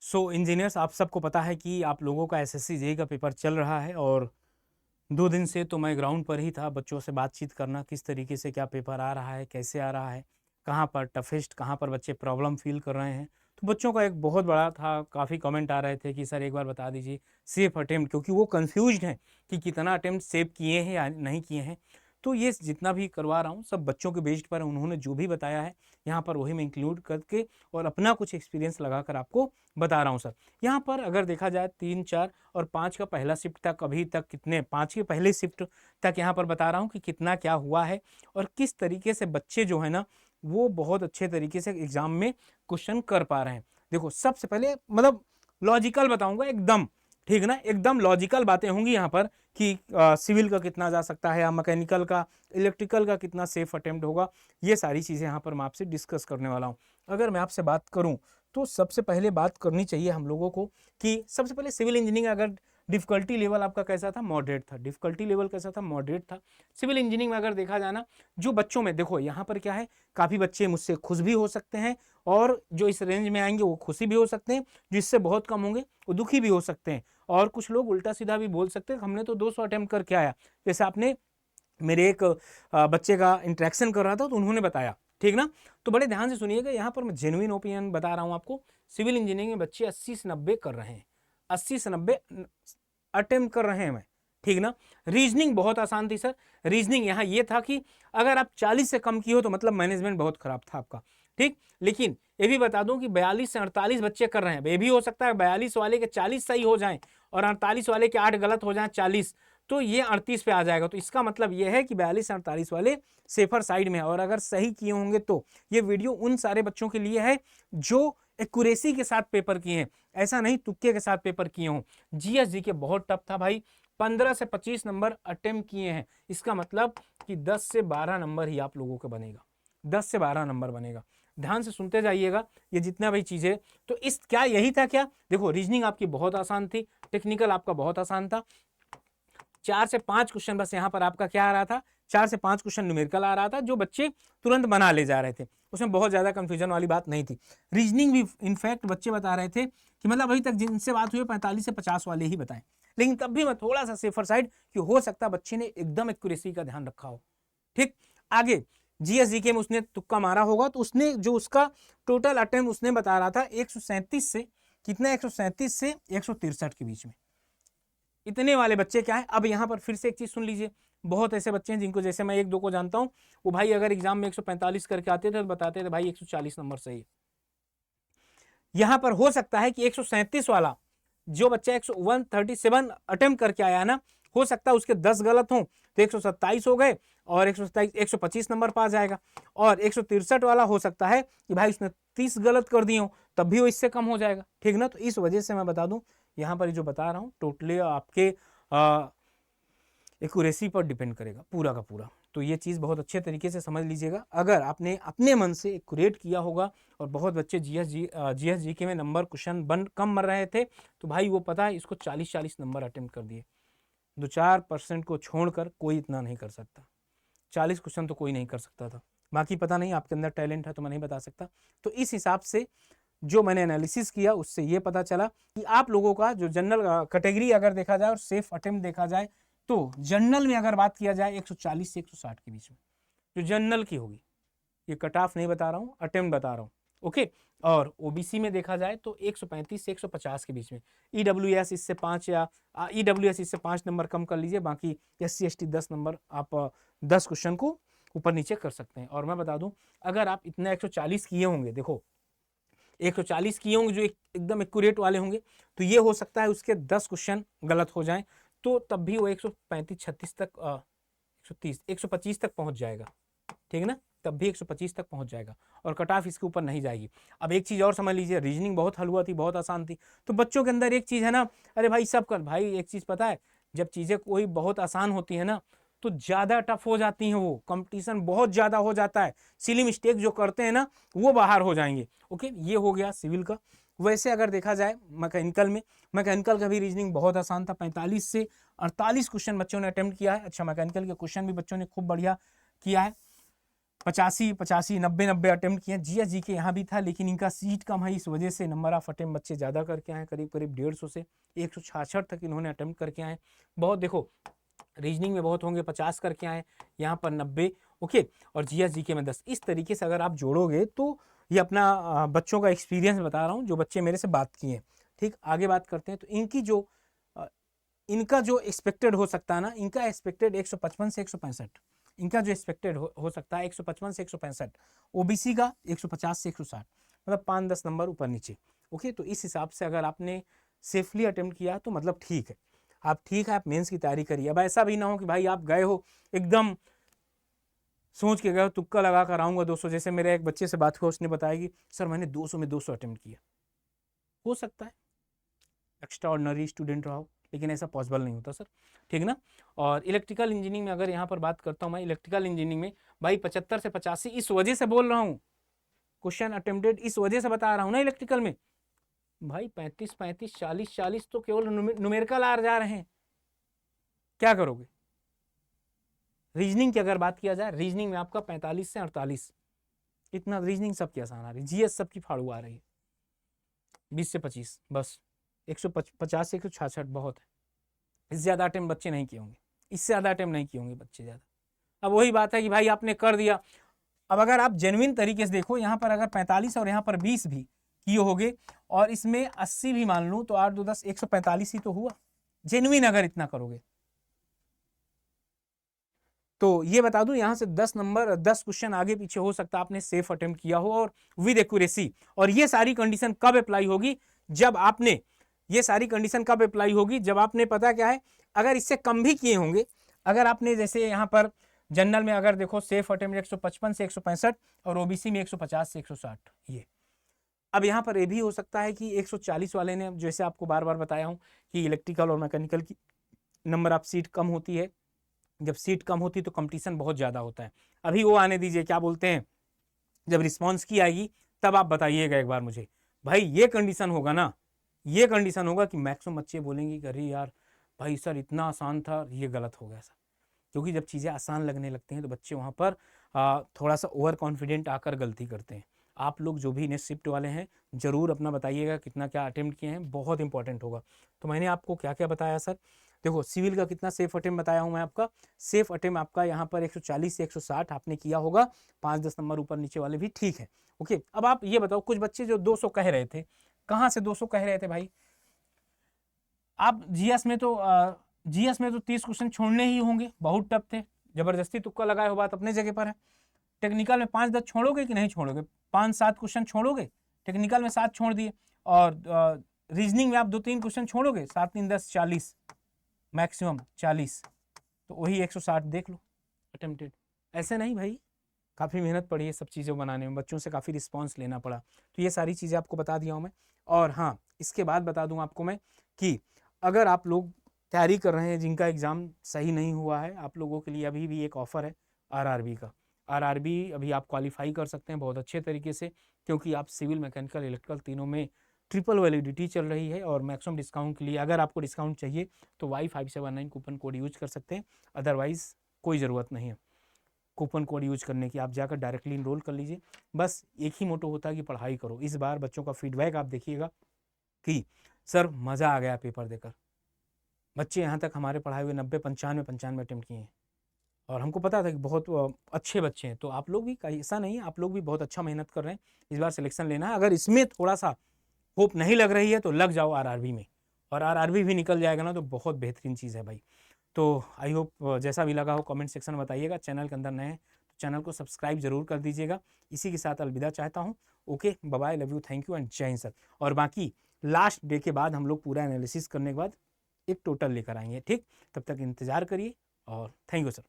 Engineers, आप सबको पता है कि आप लोगों का एसएससी जेईई का पेपर चल रहा है और 2 दिन से तो मैं ग्राउंड पर ही था, बच्चों से बातचीत करना, किस तरीके से क्या पेपर आ रहा है, कैसे आ रहा है, कहाँ पर टफेस्ट, कहाँ पर बच्चे प्रॉब्लम फ़ील कर रहे हैं। तो बच्चों का एक बहुत बड़ा था, काफ़ी कमेंट आ रहे थे कि सर एक बार बता दीजिए सेफ अटेम्प्ट, क्योंकि वो कन्फ्यूज़्ड हैं कि कितना अटेम्प्ट सेव किए हैं या नहीं किए हैं। तो ये जितना भी करवा रहा हूँ सब बच्चों के बेस्ड पर, उन्होंने जो भी बताया है यहाँ पर वही मैं इंक्लूड करके और अपना कुछ एक्सपीरियंस लगाकर आपको बता रहा हूँ सर। यहाँ पर अगर देखा जाए 3, 4 और 5 का पहला शिफ्ट तक, अभी तक कितने 5 के पहले शिफ्ट तक यहाँ पर बता रहा हूँ कि कितना क्या हुआ है और किस तरीके से बच्चे जो है ना वो बहुत अच्छे तरीके से एग्जाम में क्वेश्चन कर पा रहे हैं। देखो सबसे पहले मतलब लॉजिकल बताऊंगा एकदम, ठीक ना, एकदम लॉजिकल बातें होंगी यहाँ पर कि सिविल का कितना जा सकता है या मैकेनिकल का, इलेक्ट्रिकल का कितना सेफ अटेम्प्ट होगा, ये सारी चीज़ें यहाँ पर मैं आपसे डिस्कस करने वाला हूँ। अगर मैं आपसे बात करूँ तो सबसे पहले बात करनी चाहिए हम लोगों को कि सबसे पहले सिविल इंजीनियरिंग अगर डिफ़िकल्टी लेवल आपका कैसा था, मॉडरेट था। डिफ़िकल्टी लेवल कैसा था, मॉडरेट था। सिविल इंजीनियरिंग में अगर देखा जाए ना, जो बच्चों में देखो यहाँ पर क्या है, काफ़ी बच्चे मुझसे खुश भी हो सकते हैं और जो इस रेंज में आएंगे वो खुशी भी हो सकते हैं, जो इससे बहुत कम होंगे वो दुखी भी हो सकते हैं। और कुछ लोग उल्टा सीधा भी बोल सकते हैं हमने तो 200 अटेम्प्ट करके आया। जैसे आपने मेरे एक बच्चे का इंटरेक्शन कर रहा था तो उन्होंने बताया, ठीक ना। तो बड़े ध्यान से सुनिएगा, यहाँ पर मैं जेन्युइन ओपिनियन बता रहा हूँ आपको। सिविल इंजीनियरिंग में बच्चे 80 से 90 कर रहे हैं, 80 से 90 अटेम्प्ट कर रहे हैं मैं, ठीक ना। रीजनिंग बहुत आसान थी सर। रीजनिंग यहाँ ये था कि अगर आप 40 से कम की हो तो मतलब मैनेजमेंट बहुत खराब था आपका, ठीक। लेकिन ये भी बता दूं कि 42 से 48 बच्चे कर रहे हैं। ये भी हो सकता है 42 वाले के 40 सही हो जाएं और 48 वाले के 8 गलत हो जाएं, 40 तो ये 38 पे आ जाएगा। तो इसका मतलब ये है कि 42 से 48 वाले सेफर साइड में है। और अगर सही किए होंगे तो ये वीडियो उन सारे बच्चों के लिए है जो एक्यूरेसी के साथ पेपर किए हैं, ऐसा नहीं तुक्के के साथ पेपर किए हों। जीएस जी के बहुत टफ था भाई, 15 से 25 नंबर अटेम्प्ट किए हैं। इसका मतलब कि 10 से 12 नंबर ही आप लोगों का बनेगा, 10 से 12 नंबर बनेगा। ध्यान से सुनते जाइएगा ये जितना भी चीजें। तो इस क्या यही था क्या, देखो रीजनिंग आपकी बहुत आसान थी, टेक्निकल आपका बहुत आसान था। 4 से 5 क्वेश्चन बस यहाँ पर आपका क्या आ रहा था, 4 से 5 क्वेश्चन न्यूमेरिकल आ रहा था जो बच्चे तुरंत बना ले जा रहे थे, उसमें बहुत ज्यादा कंफ्यूजन वाली बात नहीं थी। रीजनिंग भी इनफैक्ट बच्चे बता रहे थे कि मतलब अभी तक जिनसे बात हुई 45 से 50 वाले ही बताएं, लेकिन तब भी मैं थोड़ा सा सेफर साइड कि हो सकता बच्चे ने एकदम एक्यूरेसी का ध्यान रखा हो, ठीक। आगे जीएस जीके में उसने तुक्का मारा होगा तो उसने जो उसका टोटल अटेम्प्ट उसने बता रहा था 137 से कितना, 137 से 163 के बीच में, इतने वाले बच्चे क्या है। अब यहाँ पर फिर से एक चीज सुन लीजिए, बहुत ऐसे बच्चे हैं जिनको, जैसे मैं 1-2 को जानता हूँ, वो भाई अगर एग्जाम में 145 करके आते थे तो बताते थे भाई 140 नंबर सही है। यहाँ पर हो सकता है कि 137 वाला जो बच्चा 137 अटेम्प्ट करके आया ना, हो सकता है उसके 10 गलत हों तो 127 हो गए और 127 125 नंबर पा जाएगा। और 163 वाला हो सकता है कि भाई उसने 30 गलत कर दिए हो, तब भी वो इससे कम हो जाएगा, ठीक ना। तो इस वजह से मैं बता दूं यहाँ पर जो बता रहा हूँ टोटली आपके एक्यूरेसी पर डिपेंड करेगा पूरा का पूरा। तो ये चीज़ बहुत अच्छे तरीके से समझ लीजिएगा। अगर आपने अपने मन से एक्यूरेट किया होगा, और बहुत बच्चे जीएस जीके में नंबर क्वेश्चन बन कम मर रहे थे तो भाई वो पता है इसको 40-40 नंबर अटेम्प्ट कर दिए। 2-4% को छोड़कर कोई इतना नहीं कर सकता, 40 क्वेश्चन तो कोई नहीं कर सकता था। बाकी पता नहीं आपके अंदर टैलेंट है तो मैं नहीं बता सकता। तो इस हिसाब से जो मैंने एनालिसिस किया उससे ये पता चला कि आप लोगों का जो जनरल कैटेगरी अगर देखा जाए और सेफ अटेम्प्ट देखा जाए तो जनरल में अगर बात किया जाए 140 से 160 के बीच में जो जनरल की होगी, ये कट ऑफ नहीं बता रहा हूँ, अटेम्प्ट बता रहा हूँ, ओके। और ओबीसी में देखा जाए तो 135 से 150 के बीच में। ईडब्ल्यूएस इससे 5 या ईडब्ल्यूएस इससे 5 नंबर कम कर लीजिए, बाकी एससी एसटी 10 नंबर आप 10 क्वेश्चन को ऊपर नीचे कर सकते हैं। और मैं बता दूं अगर आप इतना 140 किए होंगे, देखो 140 किए होंगे जो एकदम एक्यूरेट वाले होंगे, तो ये हो सकता है उसके 10 क्वेश्चन गलत हो जाएं तो तब भी वो 135-36 तक 130 125 तक पहुंच जाएगा, ठीक है ना, तब भी 125 तक पहुंच जाएगा और कट ऑफ इसके ऊपर नहीं जाएगी। अब एक चीज और समझ लीजिए, रीजनिंग बहुत हलवा थी, बहुत आसान थी, तो बच्चों के अंदर एक चीज है ना, अरे भाई सब कर, भाई एक चीज पता है, जब चीजें कोई बहुत आसान होती है ना तो ज्यादा टफ हो जाती हैं, वो कंपटीशन बहुत ज्यादा हो जाता है, सिली मिस्टेक जो करते हैं ना वो बाहर हो जाएंगे, ओके। ये हो गया सिविल का। वैसे अगर देखा जाए मैकेनिकल में, मैकेनिकल का भी रीजनिंग बहुत आसान था, 45 से 48 क्वेश्चन बच्चों ने अटेम्प्ट किया है। अच्छा मैकेनिकल के क्वेश्चन भी बच्चों ने खूब बढ़िया किया है। 85 85 90 90 अटेम्प्ट किए। जीएस जी के यहाँ भी था, लेकिन इनका सीट कम है, इस वजह से नंबर ऑफ अटेम्प्ट बच्चे ज़्यादा करके आए, करीब करीब 150 से 166 तक इन्होंने अटेम्प्ट करके आए। बहुत देखो, रीजनिंग में बहुत होंगे 50 करके आए, यहाँ पर 90, ओके, और जीएस जी के में 10। इस तरीके से अगर आप जोड़ोगे तो ये अपना बच्चों का एक्सपीरियंस बता रहा हूँ जो बच्चे मेरे से बात किए। ठीक, आगे बात करते हैं। तो इनका जो एक्सपेक्टेड हो सकता है ना, इनका एक्सपेक्टेड 155 से 165, इनका जो एक्सपेक्टेड हो सकता है 155 से 165, ओबीसी का 150 से 160, मतलब 5-10 नंबर ऊपर नीचे। ओके, तो इस हिसाब से अगर आपने सेफली अटेम्प्ट किया तो मतलब ठीक है, आप ठीक है, आप मेंस की तैयारी करिए। अब ऐसा भी ना हो कि भाई आप गए हो एकदम सोच के गए हो, तुक्का लगा कर आऊँगा 200। जैसे मेरे एक बच्चे से बात हुआ, उसने बताया कि सर मैंने 200 में 200 अटेम्प्ट किया। हो सकता है एक्स्ट्रा ऑर्डिनरी स्टूडेंट रहा हो, लेकिन ऐसा पॉसिबल नहीं होता सर, ठीक ना। और इलेक्ट्रिकल इंजीनियरिंग में अगर यहाँ पर बात करता हूँ मैं, इलेक्ट्रिकल इंजीनियरिंग में भाई 75 से 85 इस वजह से बोल रहा हूँ, क्वेश्चन अटेम्प्टेड इस वजह से बता रहा हूँ ना इलेक्ट्रिकल में। भाई 35 35 40 40 तो केवल न्यूमेरिकल आ जा रहे हैं, क्या करोगे। रीजनिंग की अगर बात किया जाए, रीजनिंग में आपका 45 से 48, इतना रीजनिंग सबकी आसान आ रही है, जीएस सबकी फाड़ू आ रही है 20 से 25, बस 150 से 166 बहुत है। इससे ज़्यादा अटेम्प्ट बच्चे नहीं किए होंगे, इससे ज़्यादा अटेम्प्ट नहीं किए होंगे बच्चे ज़्यादा। अब वही बात है कि भाई आपने कर दिया। अब अगर आप जेन्युइन तरीके से देखो, यहाँ पर अगर 45 और यहाँ पर 20 भी किए होगे और इसमें 80 भी मान लूँ, तो 8 2 10 145 ही तो हुआ, जेन्युइन अगर इतना करोगे। तो ये बता दूं, यहाँ से 10 नंबर 10 क्वेश्चन आगे पीछे हो सकता है आपने सेफ अटेम्प्ट किया हो और विद एक्यूरेसी। और ये सारी कंडीशन कब अप्लाई होगी, जब आपने, ये सारी कंडीशन कब अप्लाई होगी, जब आपने पता क्या है, अगर इससे कम भी किए होंगे, अगर आपने जैसे यहाँ पर जनरल में अगर देखो सेफ अटेम्प्ट 155 से 165 और ओबीसी में 150 से 160, ये अब यहाँ पर ये भी हो सकता है कि 140 वाले ने, जैसे आपको बार बार बताया हूँ कि इलेक्ट्रिकल और मैकेनिकल की नंबर ऑफ सीट कम होती है, जब सीट कम होती है तो कंपटीशन बहुत ज़्यादा होता है। अभी वो आने दीजिए, क्या बोलते हैं, जब रिस्पॉन्स की आएगी तब आप बताइएगा एक बार मुझे। भाई ये कंडीशन होगा ना, ये कंडीशन होगा कि मैक्सिमम बच्चे बोलेंगे कि अरे यार भाई सर इतना आसान था, ये गलत हो गया सर। क्योंकि जब चीज़ें आसान लगने लगती हैं तो बच्चे वहाँ पर थोड़ा सा ओवर कॉन्फिडेंट आकर गलती करते हैं। आप लोग जो भी नेक्स्ट शिफ्ट वाले हैं ज़रूर अपना बताइएगा कितना क्या अटेम्प्ट किए हैं, बहुत इंपॉर्टेंट होगा। तो मैंने आपको क्या क्या बताया सर, देखो सिविल का कितना सेफ अटेम्प्ट बताया हूँ मैं आपका, सेफ अटेम्प्ट आपका यहाँ पर 140 से 160 आपने किया होगा, 5-10 नंबर ऊपर नीचे वाले भी ठीक है। ओके, अब आप ये बताओ, कुछ बच्चे जो 200 कह रहे थे, कहाँ से 200 कह रहे थे भाई, आप जीएस में तो 30 क्वेश्चन छोड़ने ही होंगे, बहुत टफ थे, जबरदस्ती तुक्का लगाए हो, बात अपने जगह पर है। टेक्निकल में 5-10 छोड़ोगे कि नहीं छोड़ोगे, 5-7 क्वेश्चन छोड़ोगे, टेक्निकल में 7 छोड़ दिए, और रीजनिंग में आप 2-3 क्वेश्चन छोड़ोगे, 7 3 10 40, मैक्सिमम 40, तो वही 160 देख लो अटेम्प्टेड। ऐसे नहीं भाई, काफ़ी मेहनत पड़ी है सब चीज़ें बनाने में, बच्चों से काफ़ी रिस्पॉन्स लेना पड़ा। तो ये सारी चीज़ें आपको बता दिया हूँ मैं। और हाँ, इसके बाद बता दूँ आपको मैं कि अगर आप लोग तैयारी कर रहे हैं जिनका एग्ज़ाम सही नहीं हुआ है, आप लोगों के लिए अभी भी एक ऑफ़र है आरआरबी का। आरआरबी अभी आप क्वालिफाई कर सकते हैं बहुत अच्छे तरीके से, क्योंकि आप सिविल, मैकेनिकल, इलेक्ट्रिकल तीनों में ट्रिपल वैलिडिटी चल रही है। और मैक्सिमम डिस्काउंट के लिए अगर आपको डिस्काउंट चाहिए तो Y579 कूपन कोड यूज कर सकते हैं, अदरवाइज़ कोई ज़रूरत नहीं है कूपन कोड यूज करने की, आप जाकर डायरेक्टली इनरोल कर लीजिए। बस एक ही मोटो होता है कि पढ़ाई करो। इस बार बच्चों का फीडबैक आप देखिएगा कि सर मज़ा आ गया पेपर देकर, बच्चे यहाँ तक हमारे पढ़ाए हुए 90 95 अटेम्प्ट किए हैं, और हमको पता था कि बहुत अच्छे बच्चे हैं। तो आप लोग भी, ऐसा नहीं है, आप लोग भी बहुत अच्छा मेहनत कर रहे हैं, इस बार सिलेक्शन लेना है। अगर इसमें थोड़ा सा होप नहीं लग रही है तो लग जाओ आरआरबी में, और आरआरबी भी निकल जाएगा ना तो बहुत बेहतरीन चीज़ है भाई। तो आई होप जैसा भी लगा हो कमेंट सेक्शन में बताइएगा। चैनल के अंदर नए हैं तो चैनल को सब्सक्राइब जरूर कर दीजिएगा। इसी के साथ अलविदा चाहता हूँ। Okay, bye bye, love you, thank you and जय हिंद सर। और बाकी लास्ट डे के बाद हम लोग पूरा एनालिसिस करने के बाद एक टोटल लेकर आएंगे, ठीक। तब तक इंतज़ार करिए और थैंक यू सर।